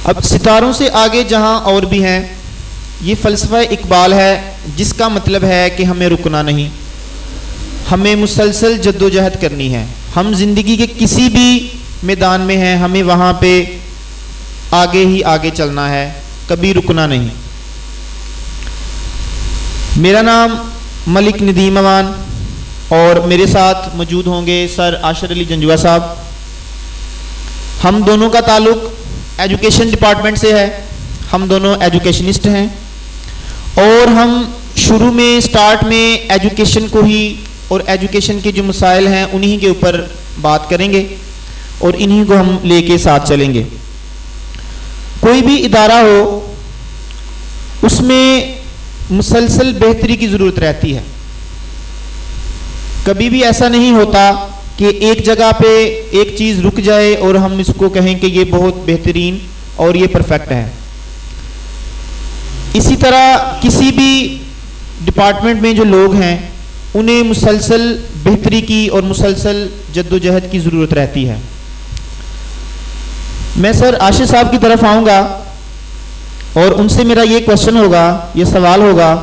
اب ستاروں سے آگے جہاں اور بھی ہیں، یہ فلسفہ اقبال ہے، جس کا مطلب ہے کہ ہمیں رکنا نہیں، ہمیں مسلسل جد و جہد کرنی ہے. ہم زندگی کے کسی بھی میدان میں ہیں، ہمیں وہاں پہ آگے ہی آگے چلنا ہے، کبھی رکنا نہیں. میرا نام ملک ندیم امان، اور میرے ساتھ موجود ہوں گے سر عاشر علی جنجوہ صاحب. ہم دونوں کا تعلق ایجوکیشن ڈپارٹمنٹ سے ہے، ہم دونوں ایجوکیشنسٹ ہیں، اور ہم شروع میں سٹارٹ میں ایجوکیشن کو ہی اور ایجوکیشن کے جو مسائل ہیں انہی کے اوپر بات کریں گے، اور انہی کو ہم لے کے ساتھ چلیں گے. کوئی بھی ادارہ ہو، اس میں مسلسل بہتری کی ضرورت رہتی ہے. کبھی بھی ایسا نہیں ہوتا کہ ایک جگہ پہ ایک چیز رک جائے اور ہم اس کو کہیں کہ یہ بہت بہترین اور یہ پرفیکٹ ہے. اسی طرح کسی بھی ڈپارٹمنٹ میں جو لوگ ہیں انہیں مسلسل بہتری کی اور مسلسل جد و جہد کی ضرورت رہتی ہے. میں سر عاشر صاحب کی طرف آؤں گا اور ان سے میرا یہ کوشچن ہوگا، یہ سوال ہوگا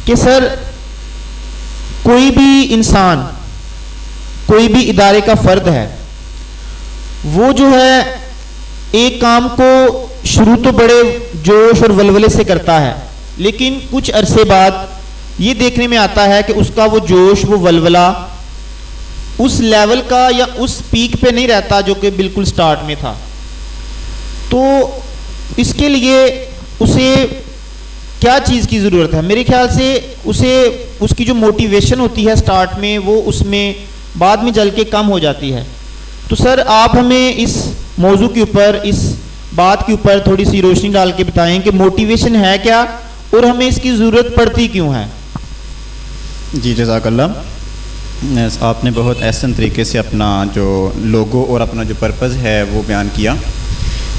کہ سر کوئی بھی انسان، کوئی بھی ادارے کا فرد ہے، وہ جو ہے ایک کام کو شروع تو بڑے جوش اور ولولے سے کرتا ہے، لیکن کچھ عرصے بعد یہ دیکھنے میں آتا ہے کہ اس کا وہ جوش، وہ ولولہ اس لیول کا یا اس پیک پہ نہیں رہتا جو کہ بالکل سٹارٹ میں تھا. تو اس کے لیے اسے کیا چیز کی ضرورت ہے؟ میرے خیال سے اسے اس کی جو موٹیویشن ہوتی ہے سٹارٹ میں، وہ اس میں بعد میں چل کے کم ہو جاتی ہے. تو سر آپ ہمیں اس موضوع کے اوپر، اس بات کے اوپر تھوڑی سی روشنی ڈال کے بتائیں کہ موٹیویشن ہے کیا اور ہمیں اس کی ضرورت پڑتی کیوں ہے. جی جزاک اللہ. آپ نے بہت احسن طریقے سے اپنا جو لوگو اور اپنا جو پرپز ہے وہ بیان کیا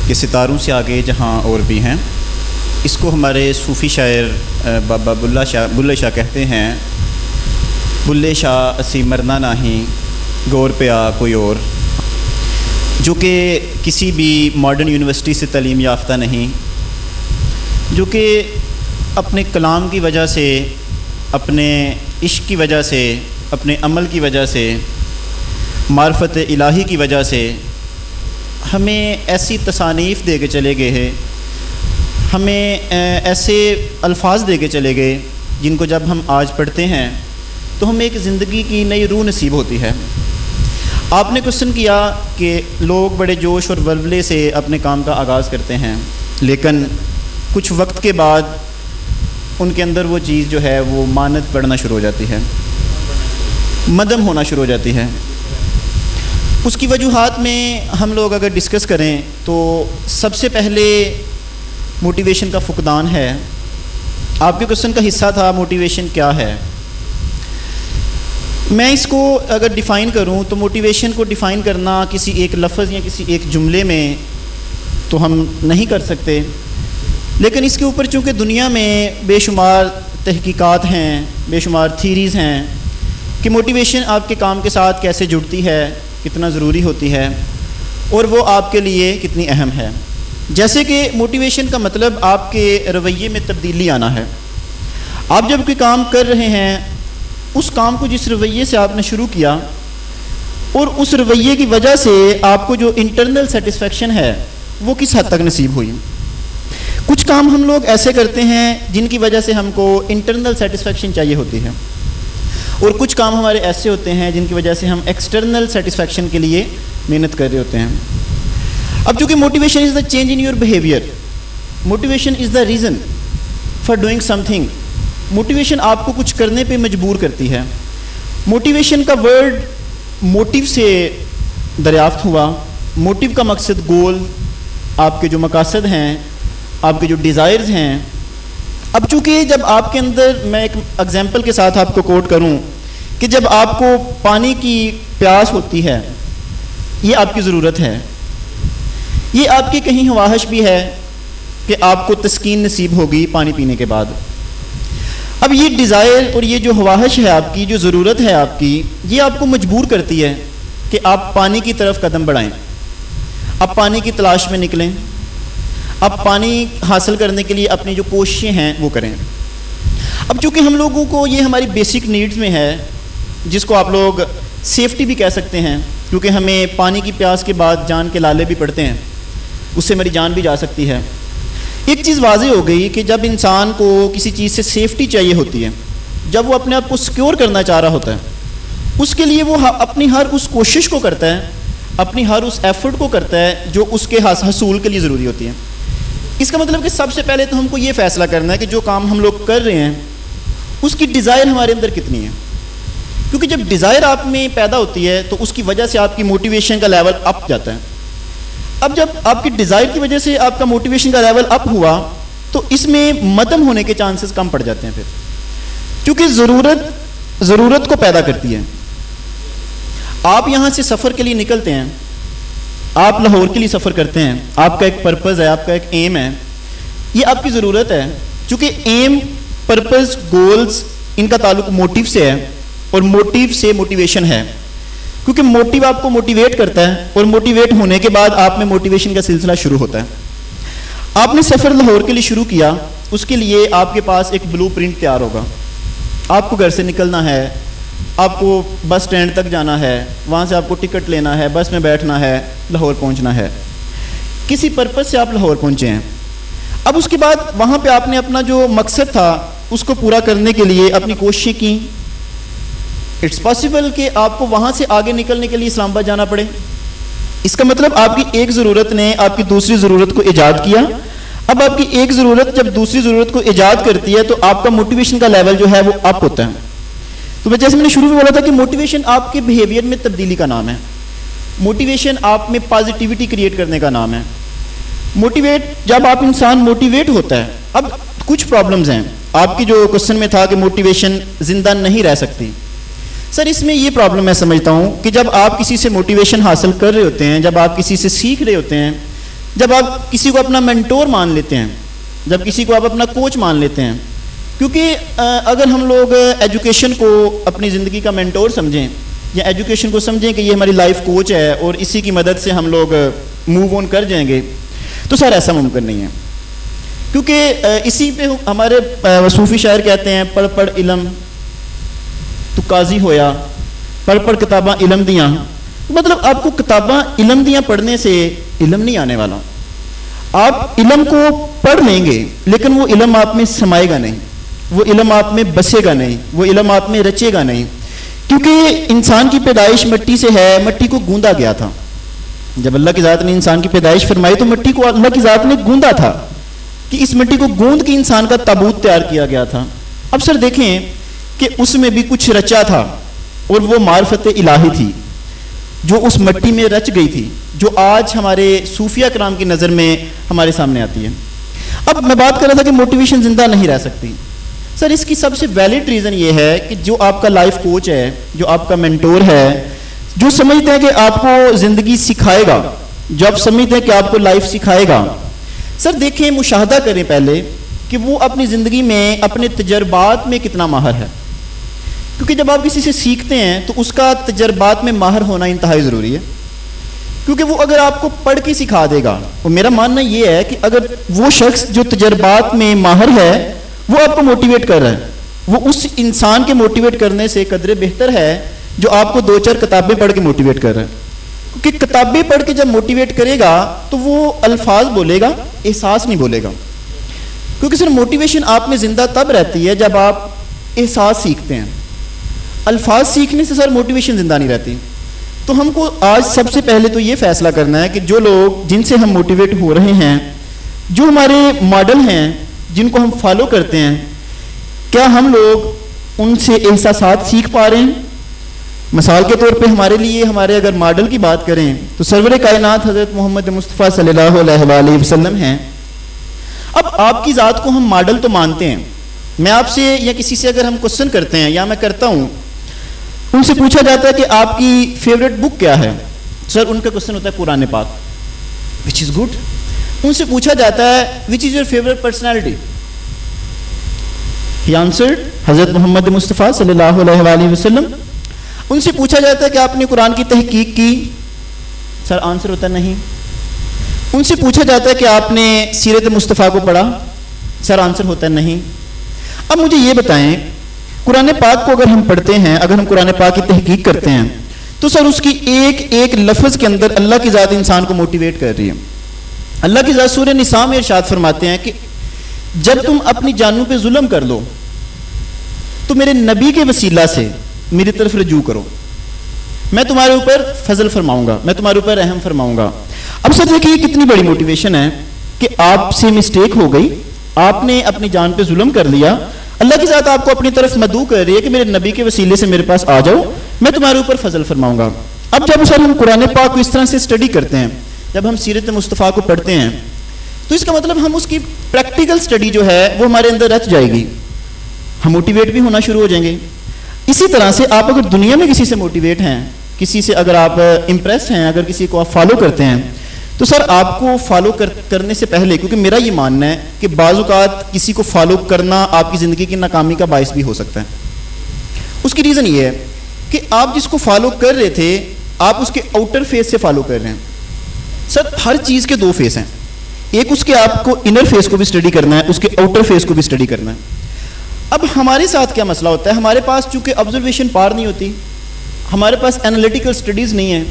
کہ ستاروں سے آگے جہاں اور بھی ہیں. اس کو ہمارے صوفی شاعر بابا بلے شاہ کہتے ہیں، بلے شاہ اسی مرنا نہیں گور پہ آ کوئی اور، جو کہ کسی بھی ماڈرن یونیورسٹی سے تعلیم یافتہ نہیں، جو کہ اپنے کلام کی وجہ سے، اپنے عشق کی وجہ سے، اپنے عمل کی وجہ سے، معرفت الہی کی وجہ سے ہمیں ایسی تصانیف دے کے چلے گئے ہیں، ہمیں ایسے الفاظ دے کے چلے گئے جن کو جب ہم آج پڑھتے ہیں تو ہمیں ایک زندگی کی نئی روح نصیب ہوتی ہے. آپ نے کوشچن کیا کہ لوگ بڑے جوش اور ولولے سے اپنے کام کا آغاز کرتے ہیں، لیکن کچھ وقت کے بعد ان کے اندر وہ چیز جو ہے وہ مانت پڑنا شروع ہو جاتی ہے، مدم ہونا شروع ہو جاتی ہے. اس کی وجوہات میں ہم لوگ اگر ڈسکس کریں تو سب سے پہلے موٹیویشن کا فقدان ہے. آپ کے کوشچن کا حصہ تھا موٹیویشن کیا ہے. میں اس کو اگر ڈیفائن کروں تو موٹیویشن کو ڈیفائن کرنا کسی ایک لفظ یا کسی ایک جملے میں تو ہم نہیں کر سکتے، لیکن اس کے اوپر چونکہ دنیا میں بے شمار تحقیقات ہیں، بے شمار تھیریز ہیں کہ موٹیویشن آپ کے کام کے ساتھ کیسے جڑتی ہے، کتنا ضروری ہوتی ہے، اور وہ آپ کے لیے کتنی اہم ہے. جیسے کہ موٹیویشن کا مطلب آپ کے رویے میں تبدیلی آنا ہے. آپ جب کوئی کام کر رہے ہیں، اس کام کو جس رویے سے آپ نے شروع کیا اور اس رویے کی وجہ سے آپ کو جو انٹرنل سیٹسفیکشن ہے وہ کس حد تک نصیب ہوئی. کچھ کام ہم لوگ ایسے کرتے ہیں جن کی وجہ سے ہم کو انٹرنل سیٹسفیکشن چاہیے ہوتی ہے، اور کچھ کام ہمارے ایسے ہوتے ہیں جن کی وجہ سے ہم ایکسٹرنل سیٹسفیکشن کے لیے محنت کر رہے ہوتے ہیں. اب چونکہ motivation is the change in your behaviour, motivation is the reason for doing some thing. Motivation آپ کو کچھ کرنے پہ مجبور کرتی ہے. موٹیویشن کا ورڈ موٹیو سے دریافت ہوا. موٹیو کا مقصد گول، آپ کے جو مقاصد ہیں، آپ کے جو ڈیزائرز ہیں. اب چونکہ جب آپ کے اندر، میں ایک ایگزامپل کے ساتھ آپ کو کوٹ کروں کہ جب آپ کو پانی کی پیاس ہوتی ہے، یہ آپ کی ضرورت ہے، یہ آپ کی کہیں خواہش بھی ہے کہ آپ کو تسکین نصیب ہوگی پانی پینے کے بعد. اب یہ ڈیزائر اور یہ جو خواہش ہے آپ کی، جو ضرورت ہے آپ کی، یہ آپ کو مجبور کرتی ہے کہ آپ پانی کی طرف قدم بڑھائیں، آپ پانی کی تلاش میں نکلیں. اب پانی حاصل کرنے کے لیے اپنی جو کوششیں ہیں وہ کریں. اب چونکہ ہم لوگوں کو یہ ہماری بیسک نیڈز میں ہے, جس کو آپ لوگ سیفٹی بھی کہہ سکتے ہیں, کیونکہ ہمیں پانی کی پیاس کے بعد جان کے لالے بھی پڑتے ہیں, اس سے ہماری جان بھی جا سکتی ہے. ایک چیز واضح ہو گئی کہ جب انسان کو کسی چیز سے سیفٹی چاہیے ہوتی ہے, جب وہ اپنے آپ کو سیکیور کرنا چاہ رہا ہوتا ہے, اس کے لیے وہ اپنی ہر اس کوشش کو کرتا ہے, اپنی ہر اس ایفرٹ کو کرتا ہے جو اس کے حصول کے لیے ضروری ہوتی ہے. اس کا مطلب کہ سب سے پہلے تو ہم کو یہ فیصلہ کرنا ہے کہ جو کام ہم لوگ کر رہے ہیں اس کی ڈیزائر ہمارے اندر کتنی ہے, کیونکہ جب ڈیزائر آپ میں پیدا ہوتی ہے تو اس کی وجہ سے آپ کی موٹیویشن کا لیول اپ جاتا ہے. اب جب آپ کی ڈیزائر کی وجہ سے آپ کا موٹیویشن کا لیول اپ ہوا تو اس میں مدم ہونے کے چانسز کم پڑ جاتے ہیں پھر, کیونکہ ضرورت کو پیدا کرتی ہے. آپ یہاں سے سفر کے لیے نکلتے ہیں, آپ لاہور کے لیے سفر کرتے ہیں, آپ کا ایک پرپز ہے, آپ کا ایک ایم ہے, یہ آپ کی ضرورت ہے. چونکہ ایم, پرپز, گولز, ان کا تعلق موٹیو سے ہے, اور موٹیو سے موٹیویشن ہے, کیونکہ موٹیو آپ کو موٹیویٹ کرتا ہے, اور موٹیویٹ ہونے کے بعد آپ میں موٹیویشن کا سلسلہ شروع ہوتا ہے. آپ نے سفر لاہور کے لیے شروع کیا, اس کے لیے آپ کے پاس ایک بلو پرنٹ تیار ہوگا. آپ کو گھر سے نکلنا ہے, آپ کو بس اسٹینڈ تک جانا ہے, وہاں سے آپ کو ٹکٹ لینا ہے, بس میں بیٹھنا ہے, لاہور پہنچنا ہے. کسی پرپز سے آپ لاہور پہنچے ہیں. اب اس کے بعد وہاں پہ آپ نے اپنا جو مقصد تھا اس کو پورا کرنے کے لیے اپنی کوششیں کی. اٹس پاسبل کہ آپ کو وہاں سے آگے نکلنے کے لیے اسلام آباد جانا پڑے. اس کا مطلب آپ کی ایک ضرورت نے آپ کی دوسری ضرورت کو ایجاد کیا. اب آپ کی ایک ضرورت جب دوسری ضرورت کو ایجاد کرتی ہے تو آپ کا موٹیویشن کا لیول جو ہے وہ اپ ہوتا ہے. تو جیسے میں نے شروع میں بولا تھا کہ موٹیویشن آپ کے بیہیویئر میں تبدیلی کا نام ہے. موٹیویشن آپ میں پازیٹیوٹی کریٹ کرنے کا نام ہے. جب آپ انسان موٹیویٹ ہوتا ہے, اب کچھ پرابلمز ہیں. آپ کی جو کوشچن میں تھا کہ موٹیویشن زندہ نہیں رہ سکتی, سر اس میں یہ پرابلم میں سمجھتا ہوں کہ جب آپ کسی سے موٹیویشن حاصل کر رہے ہوتے ہیں, جب آپ کسی سے سیکھ رہے ہوتے ہیں, جب آپ کسی کو اپنا مینٹور مان لیتے ہیں, جب کسی کو آپ اپنا کوچ مان لیتے ہیں, کیونکہ اگر ہم لوگ ایجوکیشن کو اپنی زندگی کا مینٹور سمجھیں یا ایجوکیشن کو سمجھیں کہ یہ ہماری لائف کوچ ہے اور اسی کی مدد سے ہم لوگ موو آن کر جائیں گے, تو سر ایسا ممکن نہیں ہے. کیونکہ اسی پہ ہمارے صوفی شاعر کہتے ہیں, پڑھ پڑھ علم تو قاضی ہویا, پڑھ پڑھ کتاباں علم دیاں. مطلب آپ کو کتاباں علم دیاں پڑھنے سے علم نہیں آنے والا. آپ علم کو پڑھ لیں گے لیکن وہ علم آپ میں سمائے گا نہیں, وہ علم آپ میں بسے گا نہیں, وہ علم آپ میں رچے گا نہیں. کیونکہ انسان کی پیدائش مٹی سے ہے, مٹی کو گوندا گیا تھا. جب اللہ کی ذات نے انسان کی پیدائش فرمائی تو مٹی کو اللہ کی ذات نے گوندا تھا کہ اس مٹی کو گوند کے انسان کا تابوت تیار کیا گیا تھا. اب سر دیکھیں کہ اس میں بھی کچھ رچا تھا, اور وہ معرفت الہی تھی جو اس مٹی میں رچ گئی تھی, جو آج ہمارے صوفیہ کرام کی نظر میں ہمارے سامنے آتی ہے. اب میں بات کر رہا تھا کہ موٹیویشن زندہ نہیں رہ سکتی. سر اس کی سب سے ویلڈ ریزن یہ ہے کہ جو آپ کا لائف کوچ ہے, جو آپ کا مینٹور ہے, جو سمجھتے ہیں کہ آپ کو زندگی سکھائے گا, جو آپ سمجھتے ہیں کہ آپ کو لائف سکھائے گا, سر دیکھیں, مشاہدہ کریں پہلے کہ وہ اپنی زندگی میں اپنے تجربات میں کتنا ماہر ہے. کیونکہ جب آپ کسی سے سیکھتے ہیں تو اس کا تجربات میں ماہر ہونا انتہائی ضروری ہے. کیونکہ وہ اگر آپ کو پڑھ کے سکھا دے گا, اور میرا ماننا یہ ہے کہ اگر وہ شخص جو تجربات میں ماہر ہے وہ آپ کو موٹیویٹ کر رہا ہے, وہ اس انسان کے موٹیویٹ کرنے سے قدرے بہتر ہے جو آپ کو 2-4 کتابیں پڑھ کے موٹیویٹ کر رہا ہے. کیونکہ کتابیں پڑھ کے جب موٹیویٹ کرے گا تو وہ الفاظ بولے گا, احساس نہیں بولے گا. کیونکہ سر موٹیویشن آپ میں زندہ تب رہتی ہے جب آپ احساس سیکھتے ہیں. الفاظ سیکھنے سے سر موٹیویشن زندہ نہیں رہتی. تو ہم کو آج سب سے پہلے تو یہ فیصلہ کرنا ہے کہ جو لوگ جن سے ہم موٹیویٹ ہو رہے ہیں, جو ہمارے ماڈل ہیں, جن کو ہم فالو کرتے ہیں, کیا ہم لوگ ان سے احساسات سیکھ پا رہے ہیں؟ مثال کے طور پہ ہمارے لیے, ہمارے اگر ماڈل کی بات کریں تو سرور کائنات حضرت محمد مصطفیٰ صلی اللہ علیہ وآلہ وسلم ہیں. اب آپ کی ذات کو ہم ماڈل تو مانتے ہیں. میں آپ سے یا کسی سے اگر ہم کوشچن کرتے ہیں, یا میں کرتا ہوں, ان سے پوچھا جاتا ہے کہ آپ کی فیوریٹ بک کیا ہے, سر ان کا کوشچن ہوتا ہے قرآن پاک, وچ از گڈ. ان سے پوچھا جاتا ہے which is your favourite personality, he answered حضرت محمد مصطفیٰ صلی اللہ علیہ وآلہ وسلم. ان سے پوچھا جاتا ہے کہ آپ نے قرآن کی تحقیق کی, سر آنسر ہوتا ہے نہیں. ان سے پوچھا جاتا ہے کہ آپ نے سیرت مصطفیٰ کو پڑھا؟ سر آنسر ہوتا ہے نہیں. اب مجھے یہ بتائیں قرآن پاک کو اگر ہم پڑھتے ہیں, اگر ہم قرآن پاک کی تحقیق کرتے ہیں تو سر اس کی ایک ایک لفظ کے اندر اللہ کی ذات انسان کو موٹیویٹ کر رہی ہے. اللہ کی ذات سورہ نساء میں ارشاد فرماتے ہیں کہ جب تم اپنی جانوں پہ ظلم کر لو تو میرے نبی کے وسیلہ سے میری طرف رجوع کرو, میں تمہارے اوپر فضل فرماؤں گا, میں تمہارے اوپر رحم فرماؤں گا. اب سر دیکھیے یہ کتنی بڑی موٹیویشن ہے کہ آپ سے مسٹیک ہو گئی, آپ نے اپنی جان پہ ظلم کر لیا, اللہ کی ذات آپ کو اپنی طرف مدعو کر رہی ہے کہ میرے نبی کے وسیلے سے میرے پاس آ جاؤ, میں تمہارے اوپر فضل فرماؤں گا. اب جب سر ہم قرآن پاک کو اس طرح سے اسٹڈی کرتے ہیں, جب ہم سیرت مصطفیٰ کو پڑھتے ہیں تو اس کا مطلب ہم اس کی پریکٹیکل اسٹڈی جو ہے وہ ہمارے اندر رچ جائے گی, ہم موٹیویٹ بھی ہونا شروع ہو جائیں گے. اسی طرح سے آپ اگر دنیا میں کسی سے موٹیویٹ ہیں, کسی سے اگر آپ امپریس ہیں, اگر کسی کو آپ فالو کرتے ہیں تو سر آپ کو فالو کرنے سے پہلے, کیونکہ میرا یہ ماننا ہے کہ بعض اوقات کسی کو فالو کرنا آپ کی زندگی کی ناکامی کا باعث بھی ہو سکتا ہے. اس کی ریزن یہ ہے کہ آپ جس کو فالو کر رہے تھے آپ اس کے آؤٹر فیس سے فالو کر رہے ہیں. سر ہر چیز کے دو فیس ہیں, ایک اس کے آپ کو انر فیس کو بھی اسٹڈی کرنا ہے, اس کے آؤٹر فیس کو بھی اسٹڈی کرنا ہے. اب ہمارے ساتھ کیا مسئلہ ہوتا ہے, ہمارے پاس چونکہ آبزرویشن پار نہیں ہوتی, ہمارے پاس انالیٹیکل اسٹڈیز نہیں ہیں,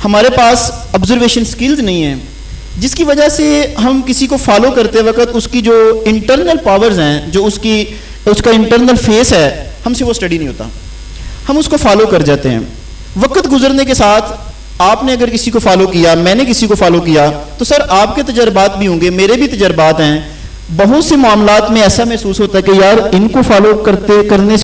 ہمارے پاس آبزرویشن سکلز نہیں ہیں, جس کی وجہ سے ہم کسی کو فالو کرتے وقت اس کی جو انٹرنل پاورز ہیں, جو اس کا انٹرنل فیس ہے, ہم سے وہ اسٹڈی نہیں ہوتا, ہم اس کو فالو کر جاتے ہیں. وقت گزرنے کے ساتھ آپ نے اگر کسی کو فالو کیا, میں نے کسی کو فالو کیا, تو سر آپ کے تجربات بھی ہوں گے, میرے بھی تجربات ہیں. بہت سے معاملات میں ایسا محسوس ہوتا ہے کہ یار ان کو فالو کرنے